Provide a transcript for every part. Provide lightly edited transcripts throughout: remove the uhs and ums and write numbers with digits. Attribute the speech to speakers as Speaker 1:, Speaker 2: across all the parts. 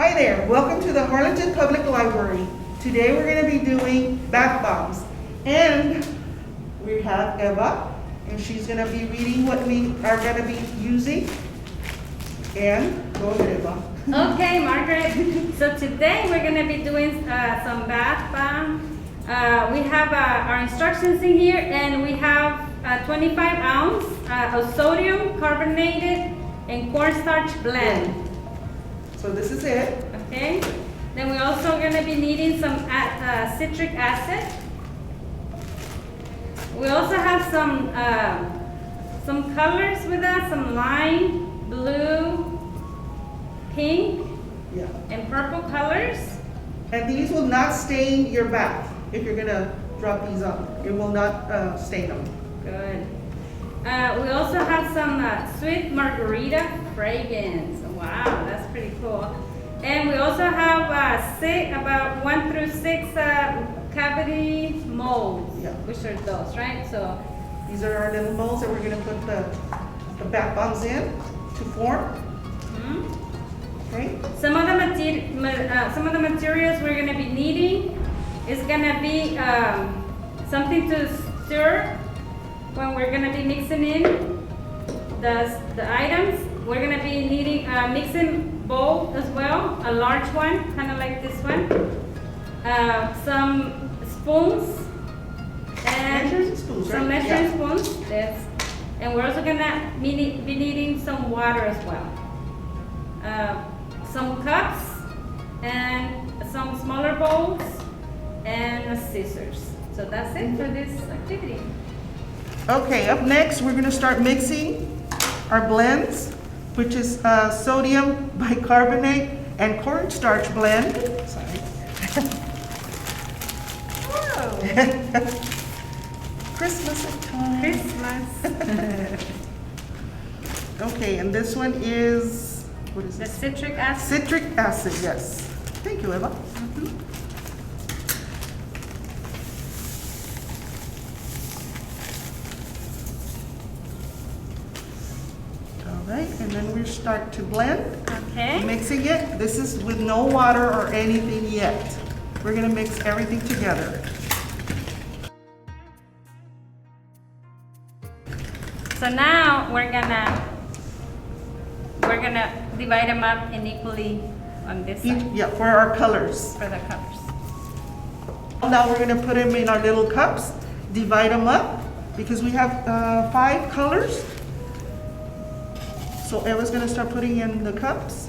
Speaker 1: Hi there, welcome to the Harlingen Public Library. Today we're going to be doing bath bombs. And we have Eva, and she's going to be reading what we are going to be using. And go ahead, Eva.
Speaker 2: Okay, Margaret. So today we're going to be doing some bath bomb. We have our instructions in here, and we have 25 ounce of sodium carbonated and cornstarch blend.
Speaker 1: So this is it.
Speaker 2: Okay. Then we're also going to be needing some citric acid. We also have some colors with us, some lime, blue, pink, and purple colors.
Speaker 1: And these will not stain your bath if you're going to drop these on. It will not stain them.
Speaker 2: Good. We also have some sweet margarita fragrance. Wow, that's pretty cool. And we also have about 1 through 6 cavity molds.
Speaker 1: Yeah.
Speaker 2: Which are those, right? So
Speaker 1: these are our little molds that we're going to put the bath bombs in to form.
Speaker 2: Mm-hmm.
Speaker 1: Okay.
Speaker 2: Some of the materials we're going to be needing is going to be something to stir when we're going to be mixing in the items. We're going to be needing a mixing bowl as well, a large one, kind of like this one. Some spoons and
Speaker 1: measuring spoons,
Speaker 2: some
Speaker 1: right?
Speaker 2: measuring spoons. Yes. And we're also going to be needing some water as well. Some cups and some smaller bowls and scissors. So that's it for this activity.
Speaker 1: Okay, up next we're going to start mixing our blends, which is sodium bicarbonate and cornstarch blend. Sorry.
Speaker 2: Whoa.
Speaker 1: Christmas time.
Speaker 2: Christmas.
Speaker 1: Okay, and this one is, what is
Speaker 2: The
Speaker 1: this?
Speaker 2: citric acid.
Speaker 1: Citric acid, yes. Thank you, Eva. All right, and then we start to blend.
Speaker 2: Okay.
Speaker 1: Mixing it. This is with no water or anything yet. We're going to mix everything together.
Speaker 2: So now we're gonna divide them up in equally on this side
Speaker 1: Yeah, for our colors.
Speaker 2: for the colors.
Speaker 1: Now we're going to put them in our little cups, divide them up, because we have 5 colors. So Eva's going to start putting in the cups.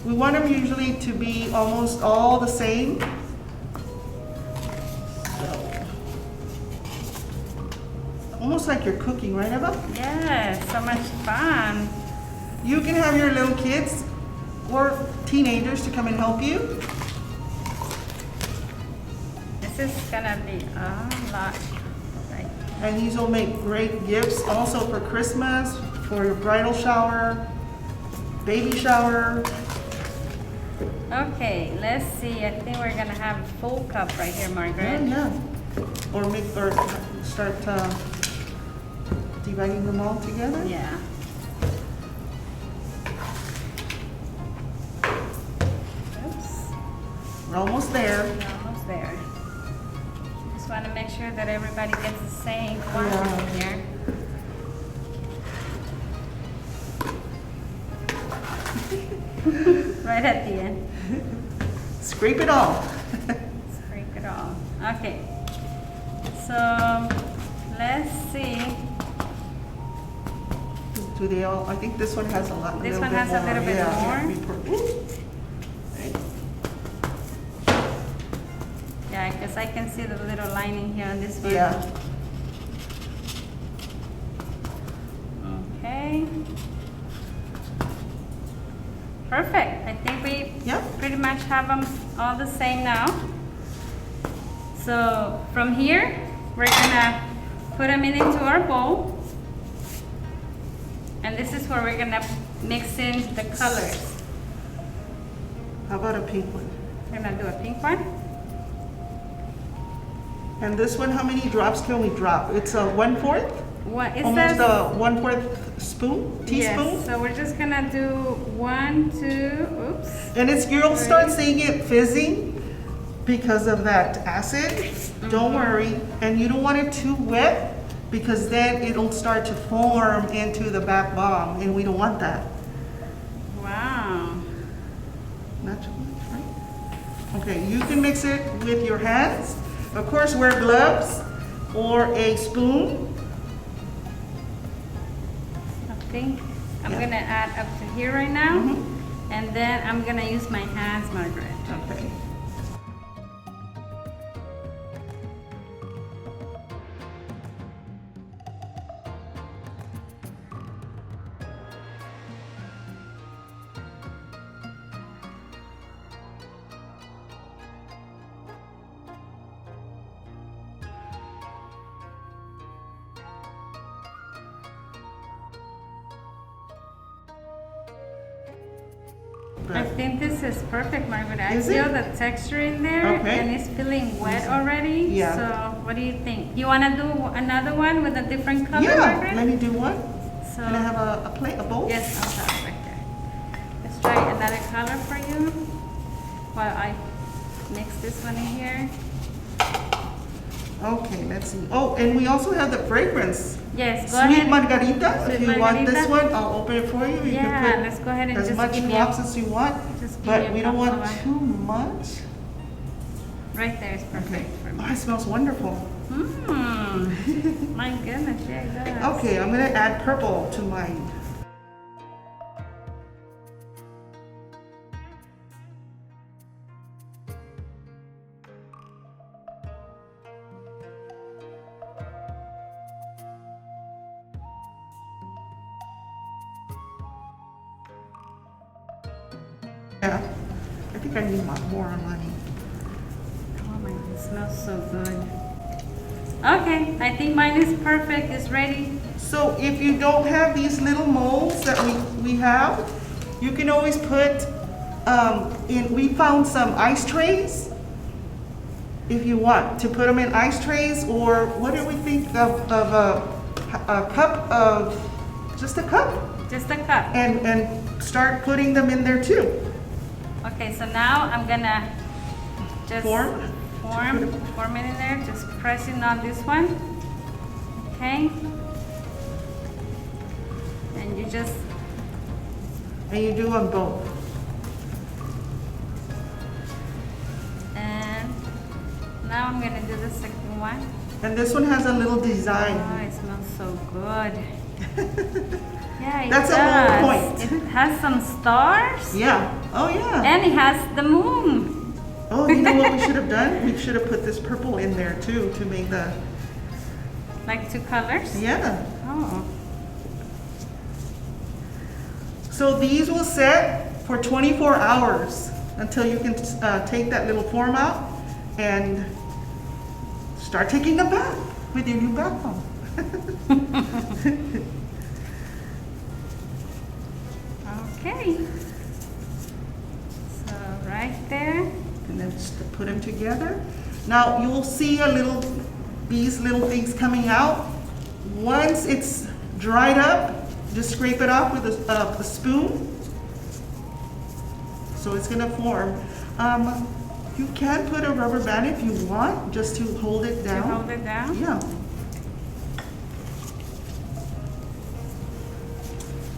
Speaker 1: We want them usually to be almost all the same. So, almost like you're cooking, right, Eva?
Speaker 2: Yes, so much fun.
Speaker 1: You can have your little kids or teenagers to come and help you.
Speaker 2: This is gonna be a lot. Right.
Speaker 1: And these will make great gifts also for Christmas, for your bridal shower, baby shower.
Speaker 2: Okay, let's see. I think we're gonna have a full cup right here, Margaret.
Speaker 1: Yeah. Or start dividing them all together.
Speaker 2: Yeah. Oops.
Speaker 1: We're almost there.
Speaker 2: We're almost there. Just want to make sure that everybody gets the same quantity here. Right at the end.
Speaker 1: Scrape it all.
Speaker 2: Scrape it all. Okay. So let's see.
Speaker 1: Do they all? I think this one has a lot.
Speaker 2: This one has a little bit more. Yeah, because I can see the little lining here on this one.
Speaker 1: Yeah.
Speaker 2: Okay. Perfect. I think we pretty much have them all the same now. So from here, we're gonna put them into our bowl. And this is where we're gonna mix in the colors.
Speaker 1: How about a pink one?
Speaker 2: We're gonna do a pink one.
Speaker 1: And this one, how many drops can we drop? It's a 1/4?
Speaker 2: What it
Speaker 1: Almost
Speaker 2: says?
Speaker 1: a 1/4 spoon, teaspoon.
Speaker 2: Yes, so we're just gonna do 1, 2, oops.
Speaker 1: And you'll start
Speaker 2: Three.
Speaker 1: seeing it fizzing because of that acid. Don't worry. And you don't want it too wet because then it'll start to form into the bath bomb, and we don't want that.
Speaker 2: Wow.
Speaker 1: Not too much, right? Okay, you can mix it with your hands. Of course, wear gloves or a spoon.
Speaker 2: I think I'm
Speaker 1: Yeah.
Speaker 2: gonna add up to here right now.
Speaker 1: Mhm.
Speaker 2: And then I'm gonna use my hands, Margaret.
Speaker 1: Okay.
Speaker 2: I think this is perfect, Margaret. I
Speaker 1: Is
Speaker 2: feel
Speaker 1: it?
Speaker 2: the texture in there
Speaker 1: Okay.
Speaker 2: and it's feeling wet already.
Speaker 1: Yeah.
Speaker 2: So what do you think? You wanna do another one with a different color,
Speaker 1: Yeah,
Speaker 2: Margaret?
Speaker 1: let me do one.
Speaker 2: So
Speaker 1: Can I have a plate, a bowl?
Speaker 2: yes, I'll have it right there. Let's try another color for you while I mix this one in here.
Speaker 1: Okay, let's see. Oh, and we also have the fragrance.
Speaker 2: Yes, go
Speaker 1: Sweet
Speaker 2: ahead.
Speaker 1: margarita.
Speaker 2: Sweet
Speaker 1: If you want this
Speaker 2: margarita.
Speaker 1: one, I'll open it for you. You
Speaker 2: Yeah,
Speaker 1: can
Speaker 2: let's go ahead
Speaker 1: put
Speaker 2: and
Speaker 1: as
Speaker 2: just
Speaker 1: much
Speaker 2: give me
Speaker 1: drops
Speaker 2: a,
Speaker 1: as you want,
Speaker 2: just give me
Speaker 1: but
Speaker 2: a
Speaker 1: we don't
Speaker 2: couple
Speaker 1: want
Speaker 2: of-
Speaker 1: too much.
Speaker 2: right there is
Speaker 1: Okay.
Speaker 2: perfect for
Speaker 1: Oh,
Speaker 2: me.
Speaker 1: it smells wonderful.
Speaker 2: Mmm. My goodness, yeah, it does.
Speaker 1: Okay, I'm gonna add purple to mine. Yeah, I think I need more on mine.
Speaker 2: Oh my, it smells so good. Okay, I think mine is perfect. It's ready.
Speaker 1: So if you don't have these little molds that we have, you can always put we found some ice trays. If you want to put them in ice trays, or what do we think of a cup of, just a cup,
Speaker 2: Just a cup.
Speaker 1: and start putting them in there too.
Speaker 2: Okay, so now I'm gonna just
Speaker 1: Form
Speaker 2: form it in there. Just pressing on this one. Okay. And you just
Speaker 1: And you do them both.
Speaker 2: and now I'm gonna do the second one.
Speaker 1: And this one has a little
Speaker 2: Oh,
Speaker 1: design.
Speaker 2: it smells so good. Yeah, it
Speaker 1: That's
Speaker 2: does.
Speaker 1: a whole point.
Speaker 2: It has some stars.
Speaker 1: Yeah. Oh yeah.
Speaker 2: And it has the moon.
Speaker 1: Oh, you know what we should have done? We should have put this purple in there too to make the,
Speaker 2: Like 2 colors?
Speaker 1: yeah.
Speaker 2: Oh.
Speaker 1: So these will set for 24 hours until you can take that little form out and start taking a bath with your new bath bomb.
Speaker 2: Okay. So right there.
Speaker 1: And then just put them together. Now you will see these little things coming out. Once it's dried up, just scrape it off with a spoon. So it's gonna form. You can put a rubber band if you want, just to hold it
Speaker 2: To
Speaker 1: down.
Speaker 2: hold it down.
Speaker 1: Yeah.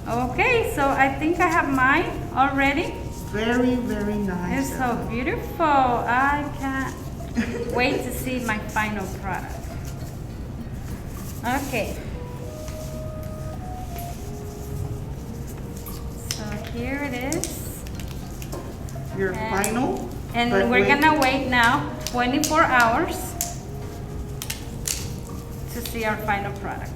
Speaker 2: Okay, so I think I have mine already.
Speaker 1: Very, very nice.
Speaker 2: It's so beautiful. I can't wait to see my final product. Okay. So here it is.
Speaker 1: Your
Speaker 2: And-
Speaker 1: final.
Speaker 2: And
Speaker 1: but
Speaker 2: we're
Speaker 1: wait.
Speaker 2: gonna wait now 24 hours to see our final product.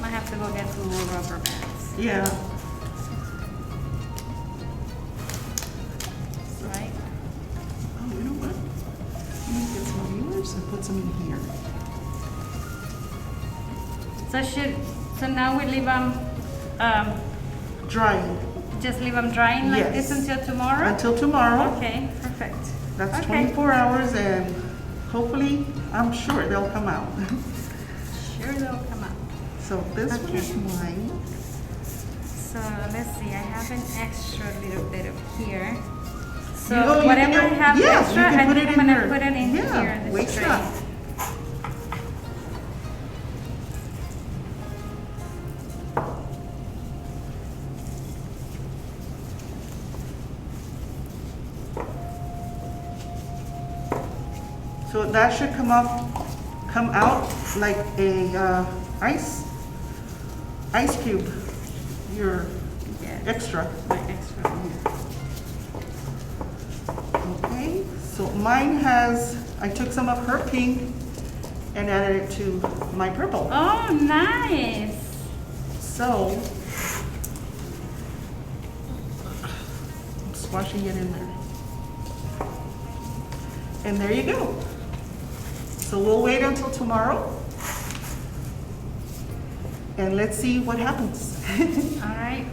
Speaker 2: Might have to go get some more rubber bands,
Speaker 1: Yeah.
Speaker 2: right?
Speaker 1: Oh, you know what? Let me get some of yours and put some in here.
Speaker 2: So now we leave them,
Speaker 1: Drying
Speaker 2: just leave them drying like this
Speaker 1: Yes.
Speaker 2: until tomorrow?
Speaker 1: until tomorrow.
Speaker 2: Okay, perfect.
Speaker 1: That's
Speaker 2: Okay.
Speaker 1: 24 hours, and hopefully I'm sure they'll come out.
Speaker 2: Sure they'll come out.
Speaker 1: So this one
Speaker 2: Okay.
Speaker 1: is mine.
Speaker 2: So let's see, I have an extra little bit of here. So
Speaker 1: You know, you
Speaker 2: whatever
Speaker 1: can-
Speaker 2: I have
Speaker 1: yeah,
Speaker 2: extra,
Speaker 1: you can
Speaker 2: I
Speaker 1: put
Speaker 2: think
Speaker 1: it
Speaker 2: I'm
Speaker 1: in
Speaker 2: gonna
Speaker 1: there.
Speaker 2: put it in
Speaker 1: Yeah,
Speaker 2: here in this
Speaker 1: waste
Speaker 2: tray.
Speaker 1: not. So that should come out like a ice cube. Your
Speaker 2: Yeah,
Speaker 1: extra.
Speaker 2: my extra.
Speaker 1: Okay, so mine has, I took some of her pink and added it to my purple.
Speaker 2: Oh, nice.
Speaker 1: So, I'm squashing it in there. And there you go. So we'll wait until tomorrow. And let's see what happens.
Speaker 2: All right.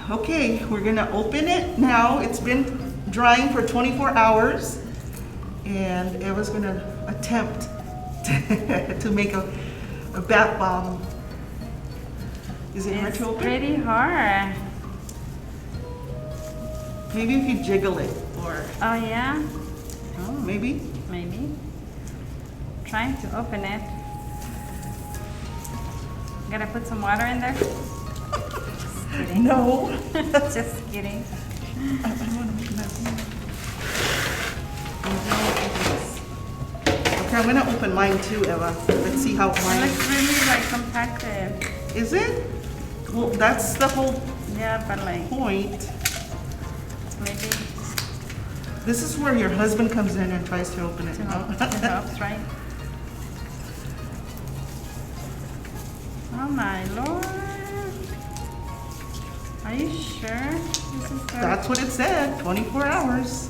Speaker 1: Okay, we're gonna open it now. It's been drying for 24 hours. And Eva's gonna attempt to make a bath bomb. Is it hard
Speaker 2: It's
Speaker 1: to open?
Speaker 2: pretty hard.
Speaker 1: Maybe if you jiggle it, or
Speaker 2: Oh yeah,
Speaker 1: oh, maybe.
Speaker 2: maybe. Trying to open it. Gotta put some water in there. Just kidding.
Speaker 1: No.
Speaker 2: Just kidding.
Speaker 1: I want to make a bath bomb. Okay, I'm gonna open mine too, Eva. Let's see how
Speaker 2: It
Speaker 1: mine
Speaker 2: looks really like compacted.
Speaker 1: is. It? Well, that's the whole
Speaker 2: Yeah, but like
Speaker 1: point.
Speaker 2: maybe
Speaker 1: This is where your husband comes in and tries to open it.
Speaker 2: to help, right? Oh my lord. Are you sure this is good?
Speaker 1: That's what it said, 24 hours.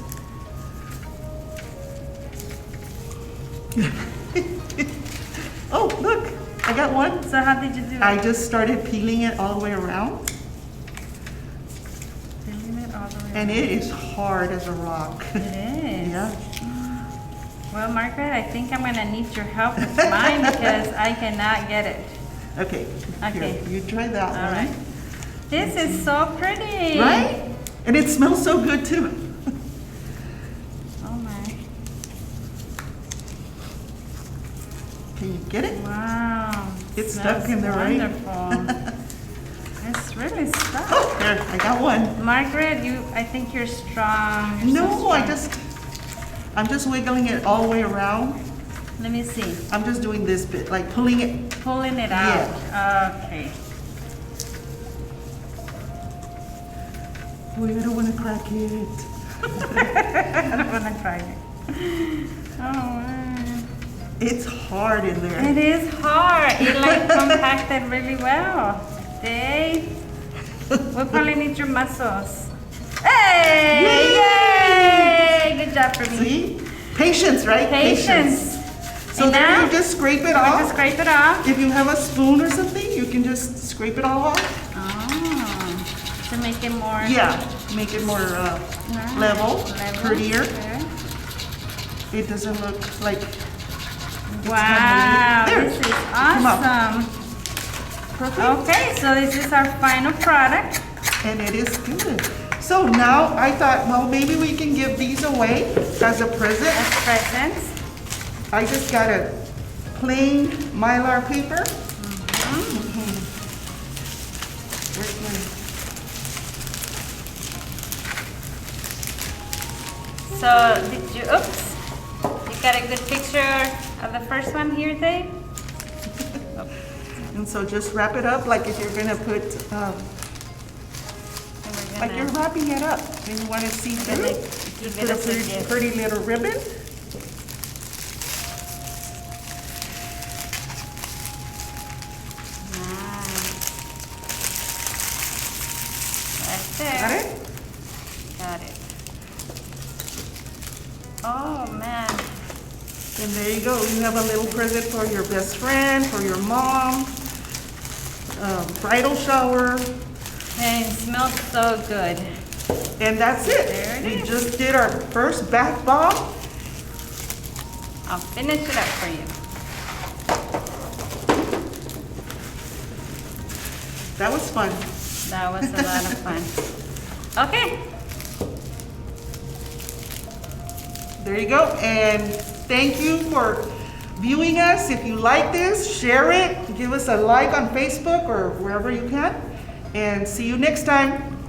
Speaker 1: Oh, look, I got one.
Speaker 2: So how did you do it?
Speaker 1: I just started peeling it all the way around,
Speaker 2: Peeling it all the way
Speaker 1: and
Speaker 2: around.
Speaker 1: it is hard as a rock.
Speaker 2: It is.
Speaker 1: Yeah.
Speaker 2: Well, Margaret, I think I'm gonna need your help with mine because I cannot get it.
Speaker 1: Okay.
Speaker 2: Okay.
Speaker 1: Here, you try that
Speaker 2: All
Speaker 1: one.
Speaker 2: right. This is so pretty.
Speaker 1: Right? And it smells so good too.
Speaker 2: Oh my.
Speaker 1: Can you get it?
Speaker 2: Wow.
Speaker 1: It's
Speaker 2: Smells
Speaker 1: stuck in there, right?
Speaker 2: Wonderful. It's really stuck.
Speaker 1: Oh, there, I got one.
Speaker 2: Margaret, I think you're strong. You're so
Speaker 1: No, I'm just wiggling it all the way around.
Speaker 2: Let me see.
Speaker 1: I'm just doing this bit, like pulling it.
Speaker 2: Pulling it out. Okay.
Speaker 1: Oh, I don't want to crack it.
Speaker 2: I don't want to try it. Oh, wow.
Speaker 1: It's hard in there.
Speaker 2: It is hard. It like compacted really well. Dave, we'll probably need your muscles. Hey! Yay! Good job for me.
Speaker 1: See? Patience, right?
Speaker 2: Patience.
Speaker 1: So
Speaker 2: And
Speaker 1: then
Speaker 2: now,
Speaker 1: you just scrape it
Speaker 2: we
Speaker 1: off.
Speaker 2: just scrape it off.
Speaker 1: If you have a spoon or something, you can just scrape it all off.
Speaker 2: Oh, to make it more
Speaker 1: Yeah, make it more level, prettier.
Speaker 2: Okay.
Speaker 1: It doesn't look like.
Speaker 2: Wow,
Speaker 1: There.
Speaker 2: this is
Speaker 1: Come up.
Speaker 2: awesome.
Speaker 1: Perfect.
Speaker 2: Okay, so this is our final product.
Speaker 1: And it is good. So now I thought, well, maybe we can give these away as a present.
Speaker 2: As presents.
Speaker 1: I just got a plain Mylar paper. Where's
Speaker 2: So did you, oops, you got a good picture of the first one here, Dave?
Speaker 1: And so just wrap it up like if you're gonna put,
Speaker 2: And we're
Speaker 1: like you're
Speaker 2: gonna
Speaker 1: wrapping it up and you want to see through it.
Speaker 2: give
Speaker 1: Put
Speaker 2: it
Speaker 1: a
Speaker 2: as a
Speaker 1: pretty,
Speaker 2: gift.
Speaker 1: pretty little ribbon.
Speaker 2: Nice. Right there.
Speaker 1: Got it?
Speaker 2: Got it. Oh man.
Speaker 1: And there you go. You have a little present for your best friend, for your mom, bridal shower.
Speaker 2: And it smells so good.
Speaker 1: And that's it.
Speaker 2: There it
Speaker 1: We
Speaker 2: is.
Speaker 1: just did our first bath bomb.
Speaker 2: I'll finish it up for you.
Speaker 1: That was fun.
Speaker 2: That was a lot of fun. Okay.
Speaker 1: There you go. And thank you for viewing us. If you like this, share it. Give us a like on Facebook or wherever you can. And see you next time.